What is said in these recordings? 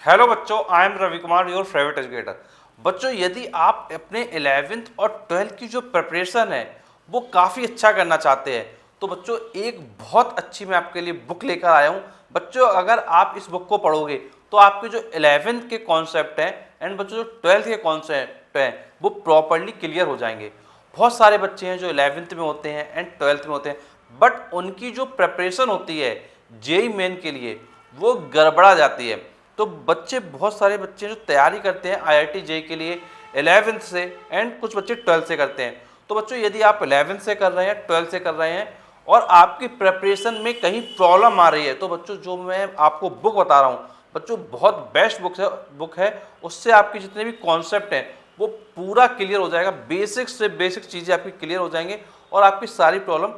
Hello बच्चों, I am Ravi Kumar, your favourite educator. बच्चों, यदि आप अपने 11th और 12th की जो प्रिपरेशन है वो काफ़ी अच्छा करना चाहते हैं तो बच्चों एक बहुत अच्छी मैं आपके लिए बुक लेकर आया हूँ। बच्चों, अगर आप इस बुक को पढ़ोगे तो आपके जो 11th के कॉन्सेप्ट हैं एंड बच्चों जो 12th के कॉन्सेप्ट हैं वो प्रॉपरली क्लियर हो जाएंगे। बहुत सारे बच्चे हैं जो 11th में होते हैं एंड 12th में होते हैं, बट उनकी जो प्रिपरेशन होती है जेई मेन के लिए वो गड़बड़ा जाती है। तो बच्चे, बहुत सारे बच्चे जो तैयारी करते हैं आईआईटी जेई के लिए 11th से एंड कुछ बच्चे 12th से करते हैं। तो बच्चों यदि आप 11th से कर रहे हैं, 12th से कर रहे हैं और आपकी प्रिपरेशन में कहीं प्रॉब्लम आ रही है तो बच्चों जो मैं आपको बुक बता रहा हूँ बच्चों बहुत बेस्ट बुक है। उससे आपके जितने भी कॉन्सेप्ट हैं वो पूरा क्लियर हो जाएगा, बेसिक से बेसिक चीज़ें आपकी क्लियर हो जाएंगी और आपकी सारी प्रॉब्लम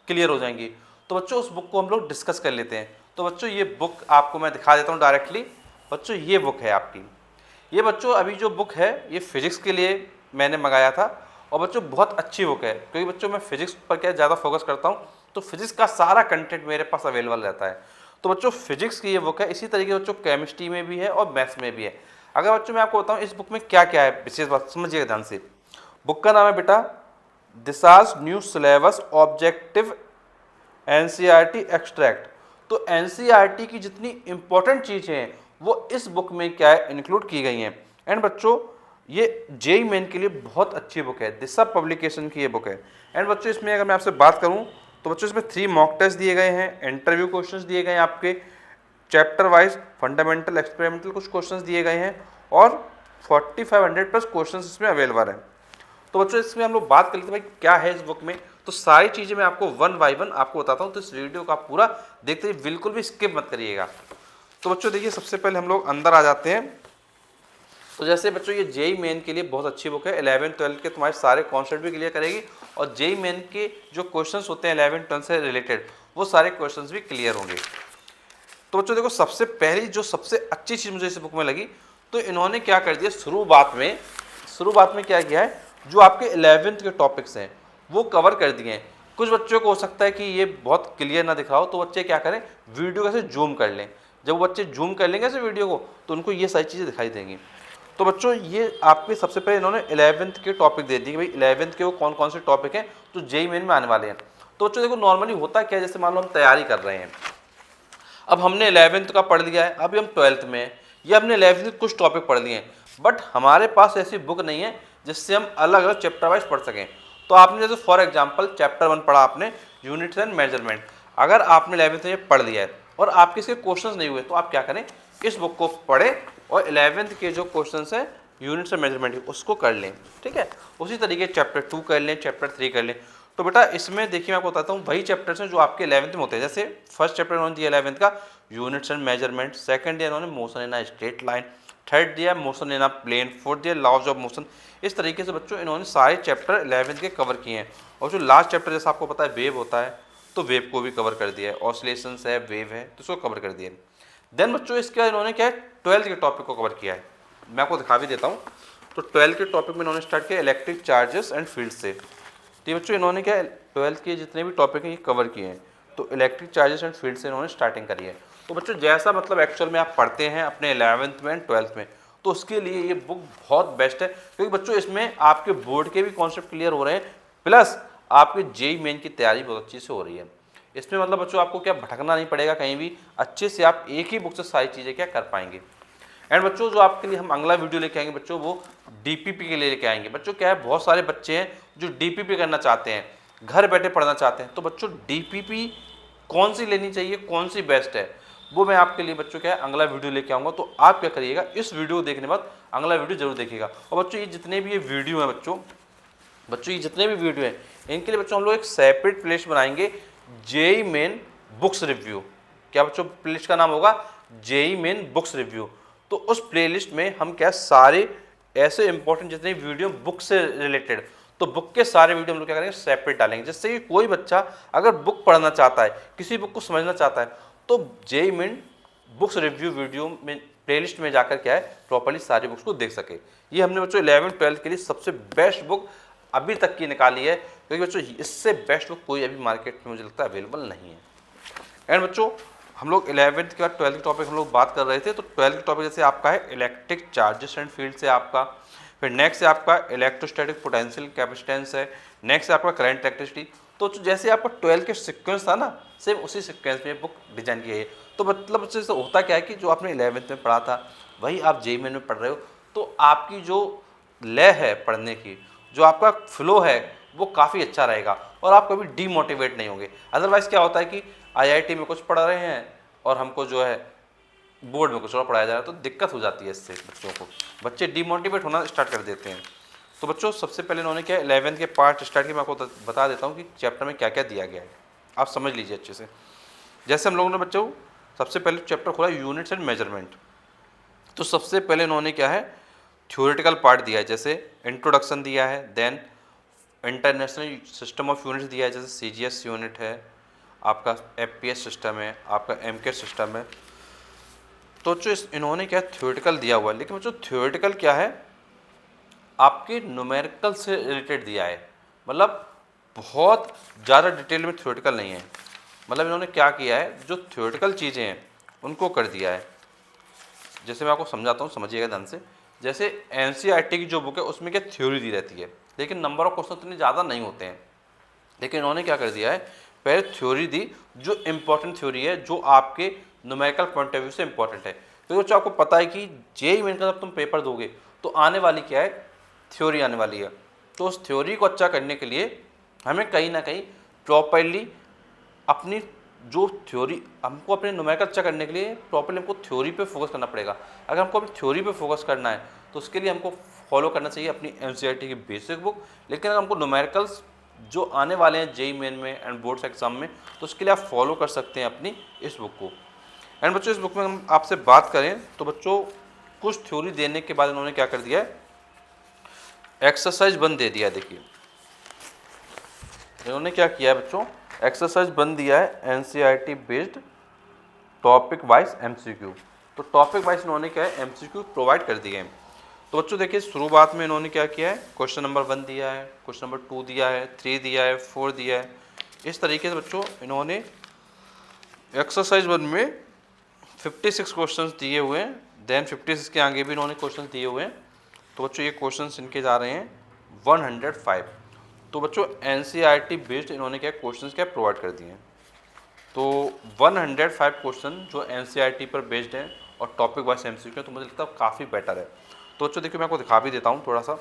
क्लियर हो जाएंगी। तो बच्चों उस बुक को हम लोग डिस्कस कर लेते हैं। तो बच्चों ये बुक आपको मैं दिखा देता हूँ डायरेक्टली। बच्चों ये बुक है आपकी, ये बच्चों अभी जो बुक है ये फिजिक्स के लिए मैंने मंगाया था और बच्चों बहुत अच्छी बुक है क्योंकि बच्चों मैं फिजिक्स पर क्या ज़्यादा फोकस करता हूँ तो फिजिक्स का सारा कंटेंट मेरे पास अवेलेबल रहता है। तो बच्चों फिजिक्स की ये बुक है, इसी तरीके बच्चों केमिस्ट्री में भी है और मैथ्स में भी है। अगर बच्चों मैं आपको बताऊँ इस बुक में क्या क्या है, विशेष बात समझिएगा ध्यान से। बुक का नाम है बेटा Disha's new syllabus objective NCERT extract. तो एनसीईआरटी की जितनी इंपॉर्टेंट चीज़ें हैं वो इस बुक में क्या है इंक्लूड की गई हैं। एंड बच्चों ये जेई मेन के लिए बहुत अच्छी बुक है, दिशा पब्लिकेशन की ये बुक है। एंड बच्चों इसमें अगर मैं आपसे बात करूं तो बच्चों इसमें 3 मॉक टेस्ट दिए गए हैं, इंटरव्यू क्वेश्चंस दिए गए हैं, आपके चैप्टर वाइज फंडामेंटल एक्सपेरिमेंटल कुछ क्वेश्चंस दिए गए हैं और 4500 प्लस क्वेश्चंस इसमें अवेलेबल हैं। तो बच्चों इसमें हम लोग बात कर लेते हैं भाई क्या है इस बुक में। तो सारी चीज़ें मैं आपको वन बाय वन आपको बताता हूँ, तो इस वीडियो का पूरा देखते हुए बिल्कुल भी स्किप मत करिएगा। तो बच्चों देखिए सबसे पहले हम लोग अंदर आ जाते हैं। तो जैसे बच्चों ये जेई मेन के लिए बहुत अच्छी बुक है, 11 12 के तुम्हारे सारे कॉन्सेप्ट भी क्लियर करेगी और जेई मेन के जो क्वेश्चंस होते हैं 11 12 से रिलेटेड वो सारे क्वेश्चंस भी क्लियर होंगे। तो बच्चों देखो सबसे पहली जो सबसे अच्छी चीज़ मुझे इस बुक में लगी तो इन्होंने क्या कर दिया, शुरुआत में क्या किया है, जो आपके 11th के टॉपिक्स हैं वो कवर कर दिए हैं। कुछ बच्चों को हो सकता है कि ये बहुत क्लियर ना दिख रहा हो तो बच्चे क्या करें, वीडियो कैसे जूम कर लें। जब वो बच्चे जूम कर लेंगे ऐसे वीडियो को तो उनको ये सारी चीज़ें दिखाई देंगी। तो बच्चों ये आपके सबसे पहले इन्होंने 11th के टॉपिक दे दिए कि भाई 11th के वो कौन कौन से टॉपिक हैं जो जेई मेन में आने वाले हैं। तो बच्चों देखो नॉर्मली होता क्या है, जैसे मान लो हम तैयारी कर रहे हैं, अब हमने 11th का पढ़ लिया है, अभी हम 12th में हैं, या हमने 11th के कुछ टॉपिक पढ़ लिए हैं, बट हमारे पास ऐसी बुक नहीं है जिससे हम अलग अलग चैप्टर वाइज पढ़ सकें। तो आपने जैसे फॉर एग्जांपल चैप्टर 1 पढ़ा आपने यूनिट्स एंड मेजरमेंट, अगर आपने 11th में पढ़ लिया है और आपके इसके क्वेश्चंस नहीं हुए तो आप क्या करें, इस बुक को पढ़ें और 11th के जो क्वेश्चंस हैं यूनिट्स एंड मेजरमेंट उसको कर लें। ठीक है, उसी तरीके चैप्टर 2 कर लें, चैप्टर 3 कर लें। तो बेटा इसमें देखिए मैं आपको बताता हूँ वही चैप्टर्स हैं जो आपके 11th में होते हैं। जैसे फर्स्ट चैप्टर उन्होंने दिया 11th का यूनिट्स एंड मेजरमेंट, सेकंड दिया इन्होंने motion in a straight line, third दिया motion in a plane, fourth दिया लॉज ऑफ मोशन। इस तरीके से बच्चों इन्होंने सारे चैप्टर 11th के कवर किए हैं। और जो लास्ट चैप्टर जैसा आपको पता है वेव होता है तो वेव को भी कवर कर दिया है, ऑसिलेशंस है, वेव है, तो इसको कवर कर दिया है। देन बच्चों इसके बाद इन्होंने क्या है 12th के टॉपिक को कवर किया है, मैं आपको दिखा भी देता हूँ। तो 12th के टॉपिक में इन्होंने स्टार्ट किया इलेक्ट्रिक चार्जेस एंड फील्ड से। तो बच्चों इन्होंने क्या 12th के जितने भी टॉपिक हैं ये कवर किए हैं, तो इलेक्ट्रिक चार्जेस एंड फील्ड से इन्होंने स्टार्टिंग करी है। तो बच्चों जैसा मतलब एक्चुअल में आप पढ़ते हैं अपने 11th में एंड 12th में तो उसके लिए ये बुक बहुत बेस्ट है, क्योंकि बच्चों इसमें आपके बोर्ड के भी कॉन्सेप्ट क्लियर हो रहे हैं प्लस आपके जेई मेन की तैयारी बहुत अच्छी से हो रही है। इसमें मतलब बच्चों आपको क्या भटकना नहीं पड़ेगा कहीं भी, अच्छे से आप एक ही बुक से सारी चीज़ें क्या कर पाएंगे। एंड बच्चों जो आपके लिए हम अगला वीडियो लेके आएंगे बच्चों वो डीपीपी के लिए लेके आएंगे। बच्चों क्या है बहुत सारे बच्चे हैं जो डीपीपी करना चाहते हैं, घर बैठे पढ़ना चाहते हैं, तो बच्चों डीपीपी कौन सी लेनी चाहिए, कौन सी बेस्ट है, वो मैं आपके लिए बच्चों क्या है अगला वीडियो लेके आऊँगा। तो आप क्या करिएगा, इस वीडियो को देखने के बाद अगला वीडियो जरूर देखिएगा। और बच्चों ये जितने भी ये वीडियो हैं बच्चों ये जितने भी वीडियो हैं इनके लिए बच्चों हम लोग एक सेपरेट प्लेलिस्ट बनाएंगे, जेई मेन बुक्स रिव्यू। क्या बच्चों प्लेलिस्ट का नाम होगा जेई मेन बुक्स रिव्यू। तो उस प्लेलिस्ट में हम क्या सारे ऐसे इंपॉर्टेंट जितने वीडियो बुक से रिलेटेड, तो बुक के सारे वीडियो हम लोग क्या करेंगे सेपरेट डालेंगे, जिससे कि कोई बच्चा अगर बुक पढ़ना चाहता है, किसी बुक को समझना चाहता है तो JEE Main books review video में प्लेलिस्ट में जाकर क्या है प्रॉपर्ली सारी बुक्स को देख सके। ये हमने बच्चों 11 12 के लिए सबसे बेस्ट बुक अभी तक की निकाली है, क्योंकि बच्चों इससे बेस्ट बुक कोई अभी मार्केट में मुझे लगता है अवेलेबल नहीं है। एंड बच्चों हम लोग 11th के बाद 12th के टॉपिक हम लोग बात कर रहे थे, तो 12th के टॉपिक जैसे आपका है इलेक्ट्रिक चार्जेस एंड फील्ड से आपका, फिर नेक्स्ट है आपका इलेक्ट्रोस्टैटिक पोटेंशियल कैपेसिटेंस है, नेक्स्ट है आपका करंट इलेक्ट्रिसिटी। तो जैसे आपका 12 के सीक्वेंस था ना, सेम उसी सीक्वेंस में बुक डिजाइन की है। तो मतलब उससे होता क्या है कि जो आपने 11th में पढ़ा था वही आप जेईई मेन में पढ़ रहे हो, तो आपकी जो लय है पढ़ने की, जो आपका फ्लो है वो काफ़ी अच्छा रहेगा और आप कभी डीमोटिवेट नहीं होंगे। अदरवाइज़ क्या होता है कि आईआईटी में कुछ पढ़ा रहे हैं और हमको जो है बोर्ड में कुछ और पढ़ाया जा रहा है, तो दिक्कत हो जाती है इससे बच्चों को, बच्चे डीमोटिवेट होना स्टार्ट कर देते हैं। तो बच्चों सबसे पहले इन्होंने क्या 11th के पार्ट स्टार्ट किए, मैं आपको बता देता हूँ कि चैप्टर में क्या क्या दिया गया है, आप समझ लीजिए अच्छे से। जैसे हम लोगों ने बच्चों सबसे पहले चैप्टर खोला यूनिट्स एंड मेजरमेंट। तो सबसे पहले इन्होंने क्या है थ्योरेटिकल पार्ट दिया है, जैसे इंट्रोडक्शन दिया है, then international system of units दिया है, जैसे सीजीएस यूनिट है, आपका एफपीएस सिस्टम है, आपका एमके सिस्टम है। तो जो इन्होंने क्या थ्योरेटिकल दिया हुआ है, लेकिन जो थ्योरेटिकल क्या है आपके न्यूमेरिकल से रिलेटेड दिया है, मतलब बहुत ज़्यादा डिटेल में थ्योरेटिकल नहीं है। मतलब इन्होंने क्या किया है जो थ्योरेटिकल चीज़ें हैं उनको कर दिया है। जैसे मैं आपको समझाता हूँ, समझिएगा ध्यान से। जैसे एनसीईआरटी की जो बुक है उसमें क्या थ्योरी दी रहती है, लेकिन नंबर ऑफ क्वेश्चन इतने ज़्यादा नहीं होते हैं। लेकिन इन्होंने क्या कर दिया है, पहले थ्योरी दी जो इम्पोर्टेंट थ्योरी है, जो आपके न्यूमेरिकल पॉइंट ऑफ व्यू से इम्पोर्टेंट है। क्योंकि तो आपको पता है कि जेईई मेन का जब तुम पेपर दोगे तो आने वाली क्या है थ्योरी आने वाली है। तो उस थ्योरी को अच्छा करने के लिए हमें कहीं ना कहीं प्रॉपरली अपनी जो थ्योरी, हमको अपने न्यूमेरिकल अच्छा करने के लिए प्रॉपरली हमको थ्योरी पे फोकस करना पड़ेगा। अगर हमको अपनी थ्योरी पे फोकस करना है तो उसके लिए हमको फॉलो करना चाहिए अपनी एनसीईआरटी की बेसिक बुक। लेकिन अगर हमको न्यूमेरिकल्स जो आने वाले हैं जेईई मेन में एंड बोर्ड्स एग्जाम में, तो उसके लिए आप फॉलो कर सकते हैं अपनी इस बुक को। एंड बच्चों इस बुक में हम आपसे बात करें तो बच्चों कुछ थ्योरी देने के बाद इन्होंने क्या कर दिया है, एक्सरसाइज बन दे दिया। देखिए इन्होंने क्या किया है बच्चों, एक्सरसाइज बन दिया है NCERT based topic wise MCQ. तो टॉपिक वाइज इन्होंने क्या है एमसीक्यू प्रोवाइड कर दिए हैं। तो बच्चों देखिए शुरुआत में इन्होंने क्या किया है, क्वेश्चन नंबर 1 दिया है, क्वेश्चन नंबर 2 दिया है, 3 दिया है, 4 दिया है। इस तरीके से बच्चों इन्होंने एक्सरसाइज 1 में 56 क्वेश्चंस दिए हुए हैं, देन 56 के आगे भी इन्होंने क्वेश्चंस दिए हुए हैं। तो बच्चों ये क्वेश्चंस इनके जा रहे हैं 105। तो बच्चों एनसीईआरटी बेस्ड इन्होंने क्या क्वेश्चंस क्या प्रोवाइड कर दिए हैं। तो 105 क्वेश्चन जो एनसीईआरटी पर बेस्ड हैं और टॉपिक वाइज एमसीक्यू, तो मुझे लगता है काफ़ी बेटर है। तो बच्चों देखिए मैं आपको दिखा भी देता हूँ थोड़ा सा।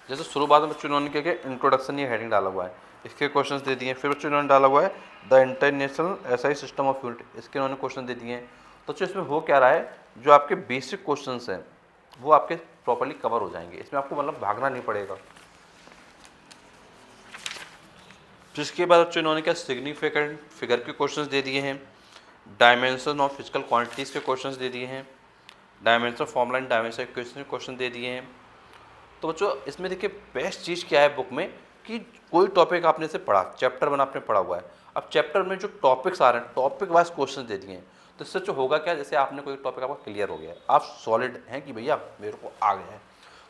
जैसे शुरुआत में बच्चों इन्होंने क्या किया, इंट्रोडक्शन ये हेडिंग डाला हुआ है, इसके क्वेश्चंस दे दिए हैं। फिर बच्चों इन्होंने डाला हुआ है the international SI system of unit, इसके इन्होंने क्वेश्चन दे दिए हैं। तो बच्चों इसमें हो क्या रहा है, जो आपके बेसिक क्वेश्चंस हैं वो आपके प्रॉपर्ली कवर हो जाएंगे, इसमें आपको मतलब भागना नहीं पड़ेगा। जिसके बाद बच्चों इन्होंने क्या सिग्निफिकेंट फिगर के क्वेश्चंस दे दिए हैं, डायमेंशन ऑफ फिजिकल क्वांटिटीज़ के क्वेश्चंस दे दिए हैं, dimension formula and dimension equation के क्वेश्चन दे दिए हैं। तो बच्चों इसमें देखिए बेस्ट चीज़ क्या है बुक में कि कोई टॉपिक आपने से पढ़ा, चैप्टर 1 आपने पढ़ा हुआ है, अब चैप्टर में जो टॉपिक्स आ रहे हैं टॉपिक वाइज क्वेश्चन दे दिए हैं। तो इससे जो होगा क्या, जैसे आपने कोई टॉपिक आपका क्लियर हो गया है, आप सॉलिड हैं कि भैया मेरे को आ गया है,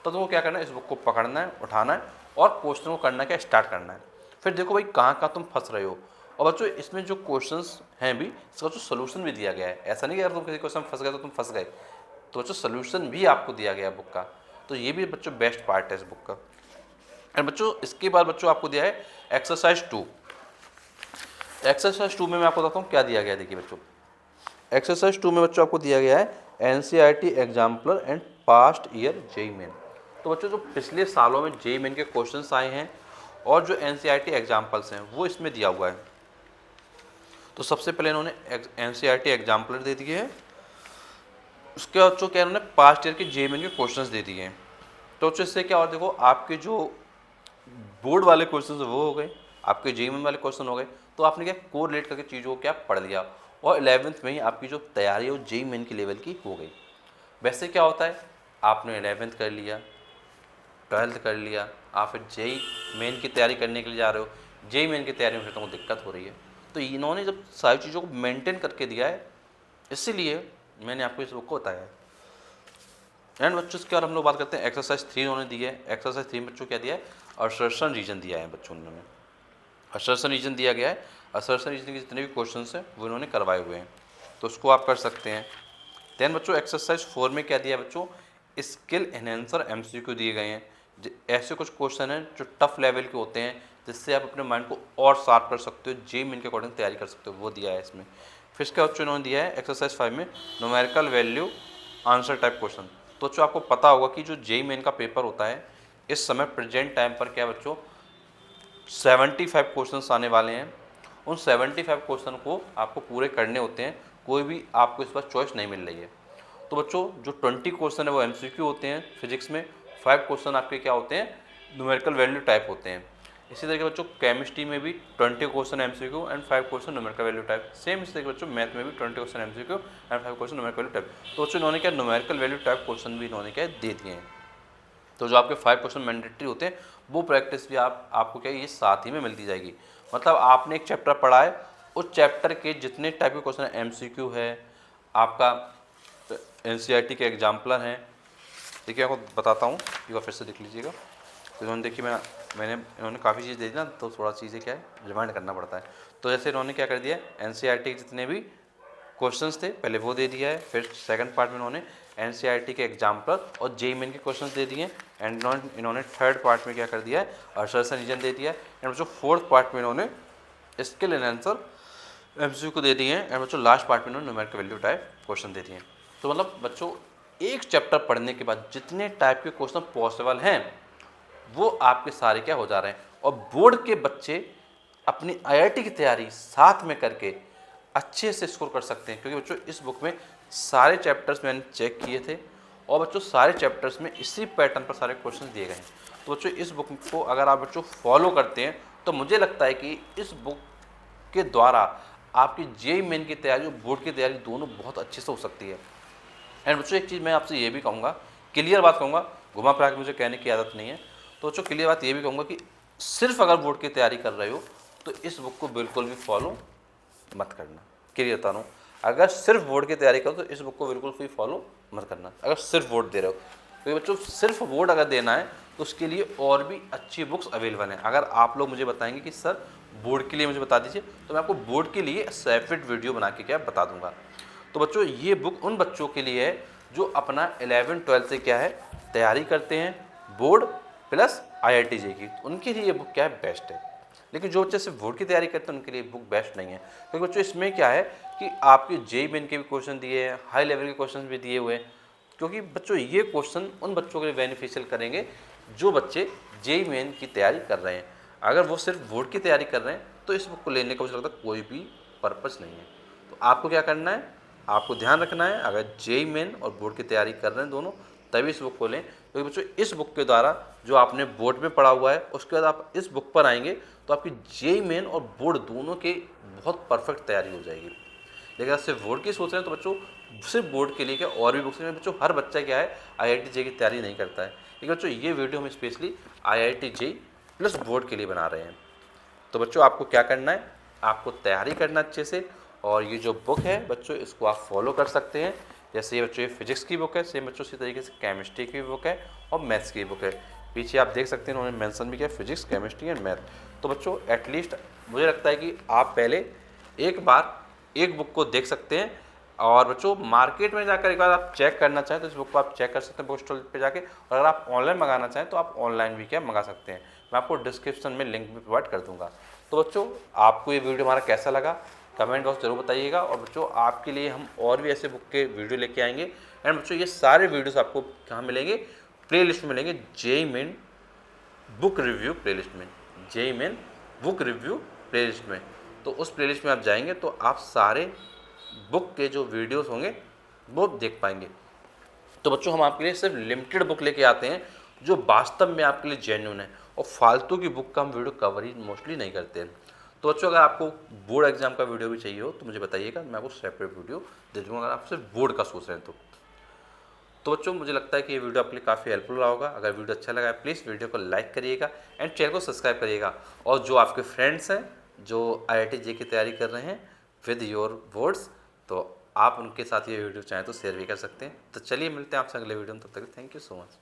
तो तुमको क्या करना है, इस बुक को पकड़ना है, उठाना है और क्वेश्चन को करना क्या स्टार्ट करना है। फिर देखो भाई कहाँ कहाँ तुम फंस रहे हो। और बच्चों इसमें जो क्वेश्चंस हैं भी इसका जो सोल्यूशन भी दिया गया है, ऐसा नहीं कि अगर तुम किसी क्वेश्चन फंस गए तो तुम फंस गए, तो बच्चों सोल्यूशन भी आपको दिया गया है बुक का। तो ये भी बच्चों बेस्ट पार्ट है इस बुक का। एंड बच्चों इसके बाद बच्चों आपको दिया है एक्सरसाइज 2। एक्सरसाइज 2 में मैं आपको बताता हूँ क्या दिया गया है। देखिए बच्चों एक्सरसाइज 2 में बच्चों आपको दिया गया है NCERT exemplar and past year JEE main. तो बच्चों जो पिछले सालों में जेईई मेन के क्वेश्चंस आए हैं और जो एनसीईआरटी एग्जाम्पल्स हैं वो इसमें दिया हुआ है। तो सबसे पहले इन्होंने एनसीईआरटी एग्जाम्पलर दे दिए हैं, उसके बाद बच्चों क्या इन्होंने पास्ट ईयर के जेईई मेन के क्वेश्चंस दे दिए हैं। तो बच्चों इससे क्या और देखो आपके जो बोर्ड वाले क्वेश्चन वो हो गए, आपके जेईई मेन वाले क्वेश्चन हो गए, तो आपने क्या कोरिलेट करके चीज़ों को क्या पढ़ लिया और 11th में ही आपकी जो तैयारी है वो जेईई मेन के लेवल की हो गई। वैसे क्या होता है, आपने 11th कर लिया, 12th कर लिया, आप फिर जेईई मेन की तैयारी करने के लिए जा रहे हो, जेईई मेन की तैयारी में तुमको दिक्कत हो रही है। तो इन्होंने जब सारी चीज़ों को मेंटेन करके दिया है, इसीलिए मैंने आपको इस बुक को बताया है। एंड बच्चों इसके बाद हम लोग बात करते हैं एक्सरसाइज 3 उन्होंने दी है। एक्सरसाइज 3 में बच्चों क्या दिया है, असर्शन रीजन दिया है बच्चों ने। असर्शन रीजन दिया गया है। असर्शन रीजनिंग के जितने भी क्वेश्चन हैं वो इन्होंने करवाए हुए हैं, तो उसको आप कर सकते हैं। देन बच्चों एक्सरसाइज 4 में क्या दिया है बच्चों, स्किल एनहेंसर MCQ दिए गए हैं। ऐसे कुछ क्वेश्चन हैं जो टफ लेवल के होते हैं, जिससे आप अपने माइंड को और शार्प कर सकते हो, जेईई मेन के अकॉर्डिंग तैयारी कर सकते हो, वो दिया है इसमें। फिर इसके बच्चों इन्होंने दिया है एक्सरसाइज 5 में numerical value answer type question. तो बच्चों आपको पता होगा कि जो जेईई मेन का पेपर होता है इस समय प्रेजेंट टाइम पर क्या बच्चों 75 क्वेश्चन आने वाले हैं। उन 75 क्वेश्चन को आपको पूरे करने होते हैं, कोई भी आपको इस बार चॉइस नहीं मिल रही है। तो बच्चों जो 20 क्वेश्चन है वो MCQ होते हैं फिजिक्स में, 5 क्वेश्चन आपके क्या होते हैं न्यूमेरिकल वैल्यू टाइप होते हैं। इसी तरीके बच्चों केमिस्ट्री में भी 20 question MCQ and 5 question numerical value type. Same इसी तरीके बच्चों मैथ में भी 20 question MCQ and 5 question numerical value type. तो बच्चों इन्होंने क्या न्यूमेरिकल वैल्यू टाइप क्वेश्चन भी इन्होंने क्या दे दिए हैं। तो जो आपके 5 क्वेश्चन मैंडेटरी होते हैं वो प्रैक्टिस भी आपको क्या ये साथ ही में मिलती जाएगी। मतलब आपने एक चैप्टर पढ़ा है, उस चैप्टर के जितने टाइप के क्वेश्चन MCQ है, आपका NCERT के एग्जाम्पलर हैं। देखिए आपको बताता हूँ, एक बार फिर से देख लीजिएगा। तो इन्होंने देखिए इन्होंने काफ़ी चीज़ दे दी ना, तो थोड़ा चीज़ें क्या है रिमाइंड करना पड़ता है। तो जैसे इन्होंने क्या कर दिया NCERT के जितने भी क्वेश्चंस थे पहले वो दे दिया है, फिर सेकंड पार्ट में इन्होंने NCERT के एग्जाम्पल और जेईई मेन के क्वेश्चंस दे दिए, एंड इन्होंने थर्ड पार्ट में क्या कर दिया है असर्शन रीजन दे दिया है, एंड बच्चों फोर्थ पार्ट में इन्होंने स्किल एनहांसर MCQ को दे दिए हैं, एंड बच्चों लास्ट पार्ट में इन्होंने न्यूमेरिकल वैल्यू टाइप क्वेश्चन दे दिए हैं। तो मतलब बच्चों एक चैप्टर पढ़ने के बाद जितने टाइप के क्वेश्चन पॉसिबल हैं वो आपके सारे क्या हो जा रहे हैं, और बोर्ड के बच्चे अपनी IIT की तैयारी साथ में करके अच्छे से स्कोर कर सकते हैं। क्योंकि बच्चों इस बुक में सारे चैप्टर्स मैंने चेक किए थे, और बच्चों सारे चैप्टर्स में इसी पैटर्न पर सारे क्वेश्चन दिए गए हैं। तो बच्चों इस बुक को अगर आप बच्चों फॉलो करते हैं तो मुझे लगता है कि इस बुक के द्वारा आपकी जेईई मेन की तैयारी और बोर्ड की तैयारी दोनों बहुत अच्छे से हो सकती है। एंड बच्चों एक चीज़ मैं आपसे ये भी कहूँगा, क्लियर बात कहूँगा, घुमा फिरा के मुझे कहने की आदत नहीं है। तो बच्चों क्लियर बात ये भी कहूँगा कि सिर्फ अगर बोर्ड की तैयारी कर रहे हो तो इस बुक को बिल्कुल भी फॉलो मत करना। क्लियर बता रहा हूँ, अगर सिर्फ बोर्ड की तैयारी करो तो इस बुक को बिल्कुल भी फॉलो मत करना, अगर सिर्फ बोर्ड दे रहे हो। क्योंकि बच्चों सिर्फ बोर्ड अगर देना है तो उसके लिए और भी अच्छी बुक्स अवेलेबल हैं। अगर आप लोग मुझे बताएंगे कि सर बोर्ड के लिए मुझे बता दीजिए, तो मैं आपको बोर्ड के लिए सेपरेट वीडियो बना के क्या बता दूंगा। तो बच्चों ये बुक उन बच्चों के लिए है जो अपना 11-12 से क्या है तैयारी करते हैं, बोर्ड प्लस IIT JEE की, तो उनके लिए ये बुक क्या है बेस्ट है। लेकिन जो बच्चे सिर्फ बोर्ड की तैयारी करते हैं उनके लिए बुक बेस्ट नहीं है। क्योंकि बच्चों इसमें क्या है कि आपके जेईई मेन के भी क्वेश्चन दिए हैं, हाई लेवल के क्वेश्चन भी दिए हुए हैं। क्योंकि बच्चों ये क्वेश्चन उन बच्चों के लिए बेनिफिशियल करेंगे जो बच्चे जेईई मेन की तैयारी कर रहे हैं। अगर वो सिर्फ बोर्ड की तैयारी कर रहे हैं तो इस बुक को लेने का मुझे लगता है कोई भी पर्पस नहीं है। तो आपको क्या करना है, आपको ध्यान रखना है अगर जेईई मेन और बोर्ड की तैयारी कर रहे हैं दोनों तभी इस बुक को लें। क्योंकि बच्चों इस बुक के द्वारा जो आपने बोर्ड में पढ़ा हुआ है उसके बाद आप इस बुक पर आएंगे तो आपकी जेईई मेन और बोर्ड दोनों के बहुत परफेक्ट तैयारी हो जाएगी। लेकिन अगर सिर्फ बोर्ड की सोच रहे हैं तो बच्चों सिर्फ बोर्ड के लिए क्या और भी बुक्स हैं। बच्चों हर बच्चा क्या है IIT JEE की तैयारी नहीं करता है, लेकिन बच्चों ये वीडियो हम specially IIT JEE plus board के लिए बना रहे हैं। तो बच्चों आपको क्या करना है, आपको तैयारी करना अच्छे से, और ये जो बुक है बच्चों इसको आप फॉलो कर सकते हैं। जैसे ये बच्चों ये फिजिक्स की बुक है, सेम बच्चों इसी तरीके से केमिस्ट्री की बुक है और मैथ्स की बुक है। पीछे आप देख सकते हैं उन्होंने मेंशन भी किया फिजिक्स, केमिस्ट्री एंड मैथ। तो बच्चों एटलीस्ट मुझे लगता है कि आप पहले एक बार एक बुक को देख सकते हैं, और बच्चों मार्केट में जाकर एक बार आप चेक करना चाहें तो इस बुक को आप चेक कर सकते हैं बुक स्टॉल पे जाके, और अगर आप ऑनलाइन मंगाना चाहें तो आप ऑनलाइन भी क्या मंगा सकते हैं। मैं आपको डिस्क्रिप्शन में लिंक भी प्रोवाइड कर दूंगा। तो बच्चों आपको ये वीडियो हमारा कैसा लगा कमेंट बॉक्स जरूर बताइएगा, और बच्चों आपके लिए हम और भी ऐसे बुक के वीडियो लेके आएंगे। एंड बच्चों ये सारे वीडियोस आपको कहाँ मिलेंगे, प्लेलिस्ट में मिलेंगे, JEE main book review playlist में, JEE main book review playlist में। तो उस प्लेलिस्ट में आप जाएंगे तो आप सारे बुक के जो वीडियोस होंगे वो देख पाएंगे। तो बच्चों हम आपके लिए सिर्फ लिमिटेड बुक लेके आते हैं जो वास्तव में आपके लिए जेन्युइन है, और फालतू की बुक का हम वीडियो कवर ही मोस्टली नहीं करते हैं। तो बच्चों अगर आपको बोर्ड एग्जाम का वीडियो भी चाहिए हो तो मुझे बताइएगा, मैं आपको सेपरेट वीडियो दे दूँगा अगर आप सिर्फ बोर्ड का सोच रहे हैं तो बच्चों मुझे लगता है कि ये वीडियो आपके लिए काफ़ी हेल्पफुल रहा होगा। अगर वीडियो अच्छा लगा है प्लीज़ वीडियो को लाइक करिएगा एंड चैनल को सब्सक्राइब करिएगा। और जो आपके फ्रेंड्स हैं जो IIT JEE की तैयारी कर रहे हैं विद योर बोर्ड्स, तो आप उनके साथ ये वीडियो चाहें तो शेयर भी कर सकते हैं। तो चलिए मिलते हैं आपसे अगले वीडियो में, तब तक थैंक यू सो मच।